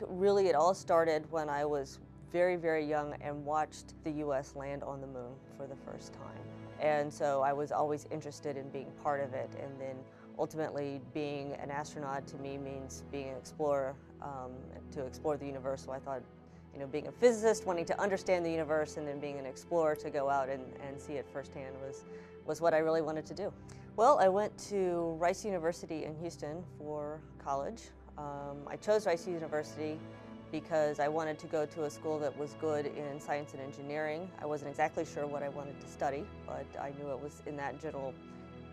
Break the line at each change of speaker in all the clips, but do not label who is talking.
really it all started when I was very, very young and watched the U.S. land on the moon for the first time. And so I was always interested in being part of it, and then ultimately being an astronaut to me means being an explorer, to explore the universe. So I thought, you know, being a physicist, wanting to understand the universe, and then being an explorer to go out and see it firsthand was what I really wanted to do. Well, I went to Rice University in Houston for college. I chose Rice University because I wanted to go to a school that was good in science and engineering. I wasn't exactly sure what I wanted to study, but I knew it was in that general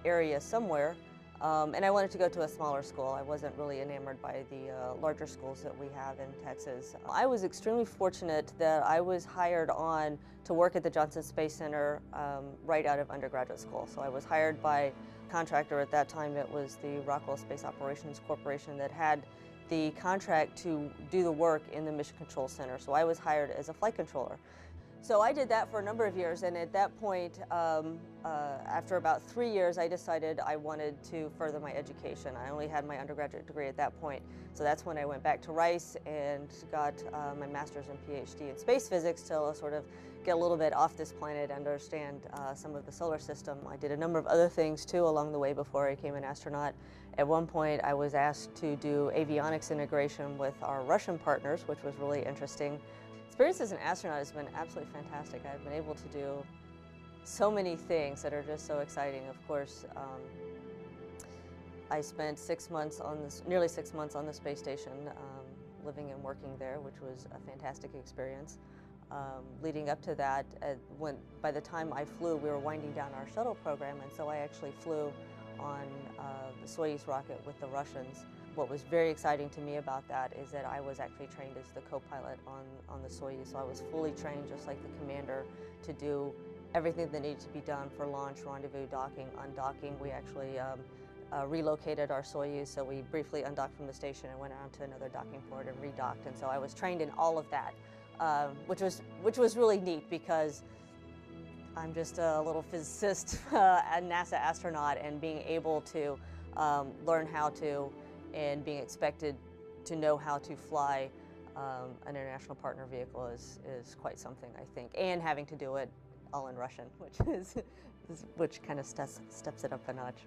area somewhere. And I wanted to go to a smaller school. I wasn't really enamored by the larger schools that we have in Texas. I was extremely fortunate that I was hired on to work at the Johnson Space Center right out of undergraduate school. So I was hired by a contractor at that time. It was the Rockwell Space Operations Corporation that had the contract to do the work in the Mission Control Center. So I was hired as a flight controller. So I did that for a number of years, and at that point, after about 3 years, I decided I wanted to further my education. I only had my undergraduate degree at that point, so that's when I went back to Rice and got my master's and PhD in space physics to sort of get a little bit off this planet, understand some of the solar system. I did a number of other things too along the way before I became an astronaut. At one point, I was asked to do avionics integration with our Russian partners, which was really interesting. Experience as an astronaut has been absolutely fantastic. I've been able to do so many things that are just so exciting. Of course, I spent 6 months on this, nearly 6 months on the space station, living and working there, which was a fantastic experience. Leading up to that, by the time I flew, we were winding down our shuttle program, and so I actually flew on the Soyuz rocket with the Russians. What was very exciting to me about that is that I was actually trained as the co-pilot on the Soyuz, so I was fully trained, just like the commander, to do everything that needed to be done for launch, rendezvous, docking, undocking. We actually relocated our Soyuz, so we briefly undocked from the station and went out to another docking port and redocked, and so I was trained in all of that, which was really neat because I'm just a little physicist, a NASA astronaut, and being able to learn how to and being expected to know how to fly an international partner vehicle is quite something, I think, and having to do it all in Russian, which kind of steps it up a notch.